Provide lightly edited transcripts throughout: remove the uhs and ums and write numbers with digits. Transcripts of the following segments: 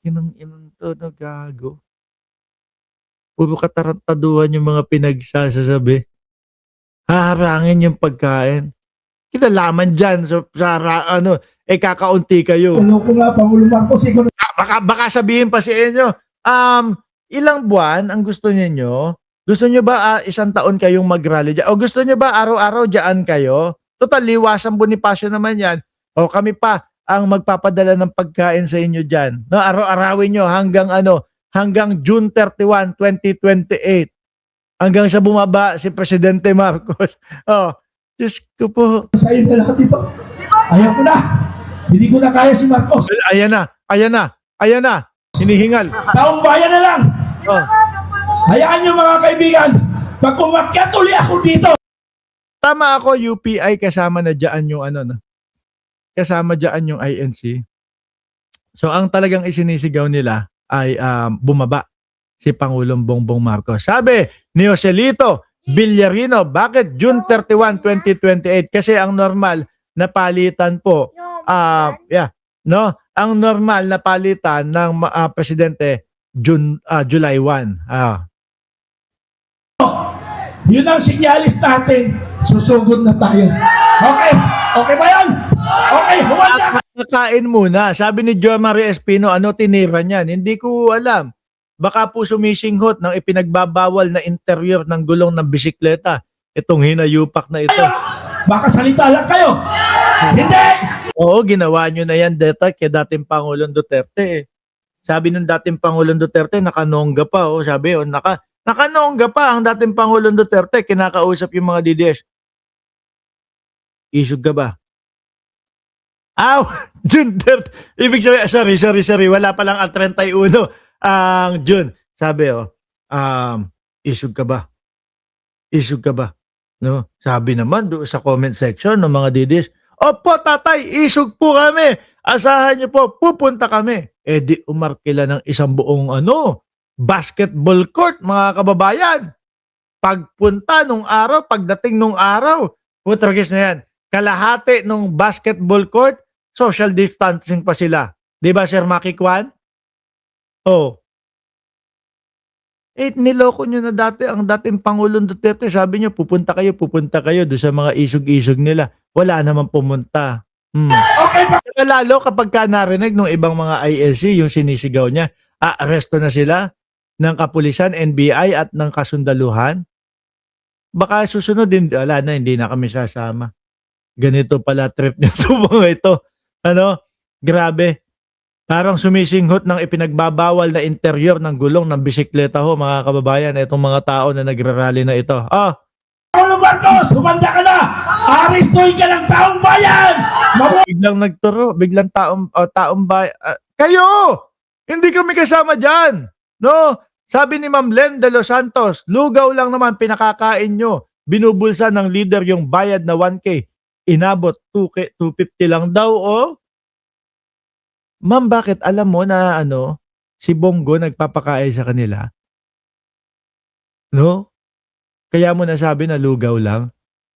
Inang inan 'to 'no, gago. Puro katarantaduhan yung mga pinagsasasabi. Haharangin yung pagkain. Kinalaman diyan ano, kakaunti kayo. Loko nga, Pangulo Marcos, ikaw na. Baka sabihin pa sa inyo, ilang buwan ang gusto ninyo? Gusto niyo ba, 1 taon kayong mag-rally diyan o gusto niyo ba araw-araw diyaan kayo? Total liwasan Bonifacio naman 'yan. O kami pa ang magpapadala ng pagkain sa inyo diyan. No, araw-arawin niyo hanggang ano, hanggang June 31, 2028. Hanggang sa bumaba si Presidente Marcos. Oh, Diyos ko po. Sa'yo na lahat ito. Ayaw ko na. Hindi ko na kaya si Marcos. Well, ayan na, ayan na, ayan na. Hinihingal. Taong bayan na lang. Oh. Hayaan niyo mga kaibigan. Pag umakyat uli ako dito. Tama ako, UPI kasama na dyan yung ano, no? Kasama dyan yung INC. So ang talagang isinisigaw nila ay bumaba si Pangulong Bongbong Marcos. Sabi ni Joselito Villarino, bakit June 31, 2028? Kasi ang normal na palitan po, ang normal na palitan ng presidente July 1. Yun ang sinyalis natin. Susugod na tayo. Okay? Okay ba yan? Okay, humanda ka. Kakain muna. Sabi ni Jo Marie Espino, ano tinira niyan? Hindi ko alam. Baka po sumisinghot ng ipinagbabawal na interior ng gulong ng bisikleta. Itong hinayupak na ito. Baka salita lang kayo. Hindi! Oo, ginawa nyo na yan deta kay dating Pangulong Duterte. Sabi nung dating Pangulong Duterte, nakanongga pa. Sabi, nakanongga pa ang dating Pangulong Duterte. Kinakausap yung mga DDS. Isog ka ba? June 30. Ibig sabihin, sorry. Wala pa lang ang 31 ang June. Sabi, isog ka ba? Isog ka ba? No? Sabi naman doon sa comment section ng mga DDS, opo tatay, isog po kami. Asahan niyo po, pupunta kami. Di umarkila ng isang buong basketball court, mga kababayan. Pagpunta nung araw, pagdating nung araw, putragis na yan. Kalahati nung basketball court, social distancing pa sila. Di ba, Sir Maki Kwan? Niloko nyo na dati ang dating Pangulong Duterte. Sabi nyo, pupunta kayo doon sa mga isog-isog nila. Wala naman pumunta. Okay ba? Lalo kapag ka narinig ng ibang mga ILC, yung sinisigaw niya, aresto na sila ng kapulisan, NBI at ng kasundaluhan. Baka susunod din, wala na, hindi na kami sasama. Ganito pala trip nito mga ito. Grabe. Parang sumisinghot ng ipinagbabawal na interior ng gulong ng bisikleta mga kababayan. Itong mga tao na nagrarally na ito. Paulo Marcos, humanda ka na! Aristoy ka ng taong bayan! Biglang nagturo, biglang taong bayan. Kayo! Hindi kami kasama dyan! No? Sabi ni Ma'am Len de los Santos, lugaw lang naman pinakakain nyo. Binubulsa ng leader yung bayad na 1K. Inabot 2K, 250 lang daw, Ma'am, bakit alam mo na si Bongo nagpapakain sa kanila? No? Kaya mo nasabi na lugaw lang?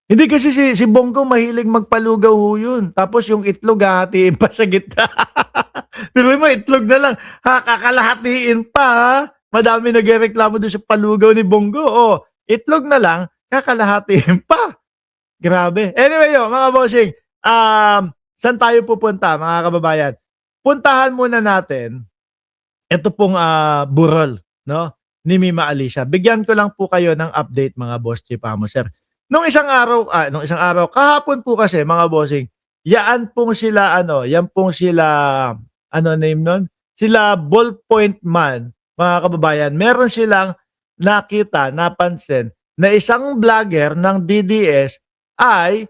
Hindi kasi si Bongo mahilig magpalugaw yun. Tapos yung itlog hahatiin pa sa gitna. Pero mo itlog na lang. Kakalahatiin pa. Madami nagreklamo doon sa palugaw ni Bongo. Itlog na lang, kakalahatiin pa. Grabe. Anyway, mga bossing, saan tayo pupunta, mga kababayan? Puntahan muna natin ito pong burol, ni Mima Alicia. Bigyan ko lang po kayo ng update, mga boss Chipamo, sir. Nung isang araw, kahapon po kasi, mga bossing, yan pong sila, name nun? Sila Ballpoint Man, mga kababayan. Meron silang napansin, na isang vlogger ng DDS ay,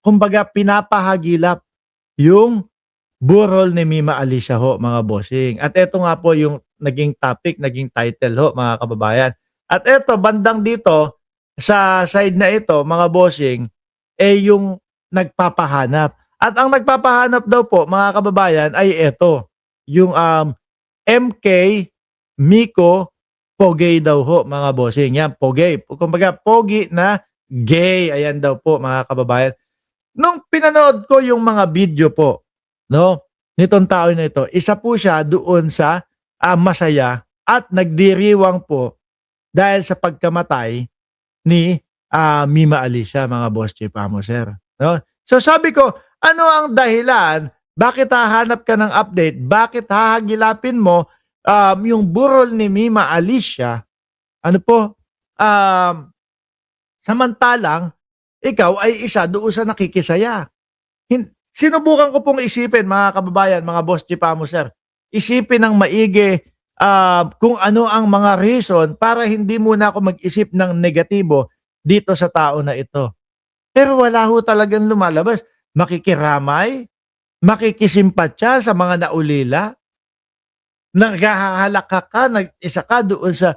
kumbaga pinapahagilap yung burol ni Mima Alicia mga bossing. At ito nga po yung naging topic, naging title mga kababayan. At ito, bandang dito, sa side na ito, mga bossing, yung nagpapahanap. At ang nagpapahanap daw po, mga kababayan, ay ito, yung MK Miko Pogay daw mga bossing. Yan, Pogay. Kumbaga, pogi na gay. Ayan daw po, mga kababayan. Nung pinanood ko yung mga video po, nitong tao na ito, isa po siya doon sa masaya at nagdiriwang po dahil sa pagkamatay ni Mima Alicia, mga boss Chief Amo, sir. No? So sabi ko, ano ang dahilan? Bakit hahanap ka ng update? Bakit hahagilapin mo yung burol ni Mima Alicia? Ano po? Samantalang, ikaw ay isa doon sa nakikisaya. Sinubukan ko pong isipin, mga kababayan, mga boss Chief Amo, sir. Isipin ng maigi kung ano ang mga reason para hindi muna ako mag-isip ng negatibo dito sa tao na ito. Pero wala ho talagang lumalabas. Makikiramay, makikisimpatya sa mga naulila, naghahalaka ka, nag-isa ka doon sa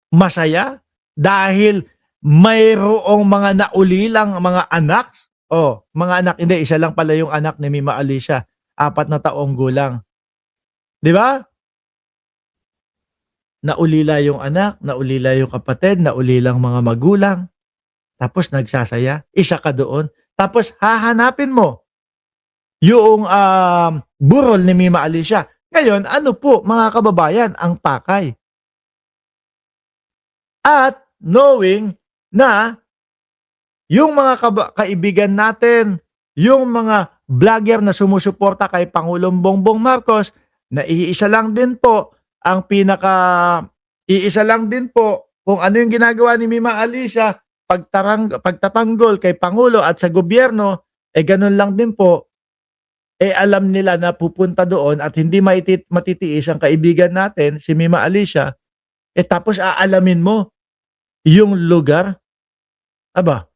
masaya dahil mayroong mga naulilang mga anak. Mga anak, hindi, isa lang pala yung anak ni Mima Alicia, 4 na taong gulang. Di ba? Naulila yung anak, naulila yung kapatid, naulilang mga magulang. Tapos nagsasaya, isa ka doon. Tapos hahanapin mo yung burol ni Mima Alicia. Ngayon, ano po mga kababayan ang pakay? At knowing na yung mga kaibigan natin, yung mga vlogger na sumusuporta kay Pangulong Bongbong Marcos, na iisa lang din po kung ano yung ginagawa ni Mima Alicia, pagtatanggol kay Pangulo at sa gobyerno, ganun lang din po, alam nila na pupunta doon at hindi matitiis ang kaibigan natin, si Mima Alicia, tapos aalamin mo yung lugar. Aba,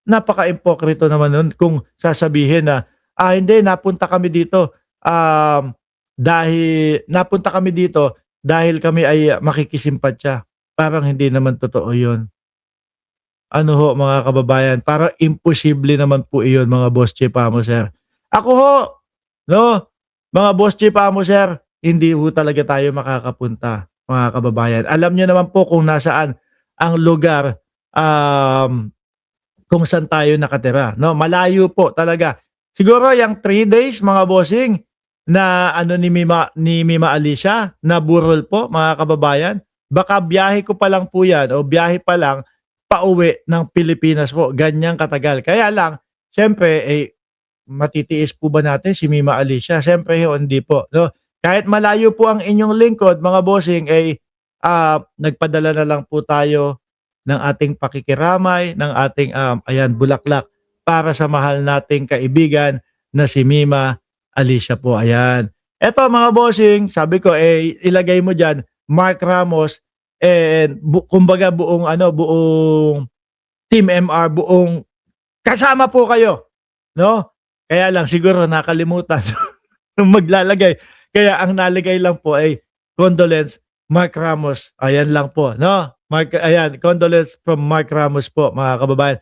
napaka-impokrito naman nun kung sasabihin na, hindi, napunta kami dito dahil kami ay makikisimpatya. Parang hindi naman totoo yun. Ano ho, mga kababayan, parang imposible naman po iyon, mga boss Chief Amo, sir. Ako ho, no, mga boss Chief Amo, sir, hindi ho talaga tayo makakapunta, mga kababayan. Alam nyo naman po kung nasaan ang lugar kung saan tayo nakatira, no? Malayo po talaga. Siguro yung 3 days, mga bossing, na ano ni Mima Alicia, na burol po, mga kababayan. Baka biyahe ko pa lang po yan, o biyahe pa lang pauwi ng Pilipinas po. Ganyang katagal. Kaya lang, syempre, matitiis po ba natin si Mima Alicia? Syempre, hindi po, no? Kahit malayo po ang inyong lingkod, mga bossing, nagpadala na lang po tayo ng ating pakikiramay, ng ating bulaklak para sa mahal nating kaibigan na si Mima Alicia po. Ayan. Eto, mga bossing, sabi ko ilagay mo diyan Mark Ramos and kumbaga buong Team MR, buong kasama po kayo, no? Kaya lang siguro nakalimutan nung maglalagay. Kaya ang nalagay lang po ay condolence Mark Ramos. Ayan lang po, no? Condolence from Mark Ramos po, mga kababayan.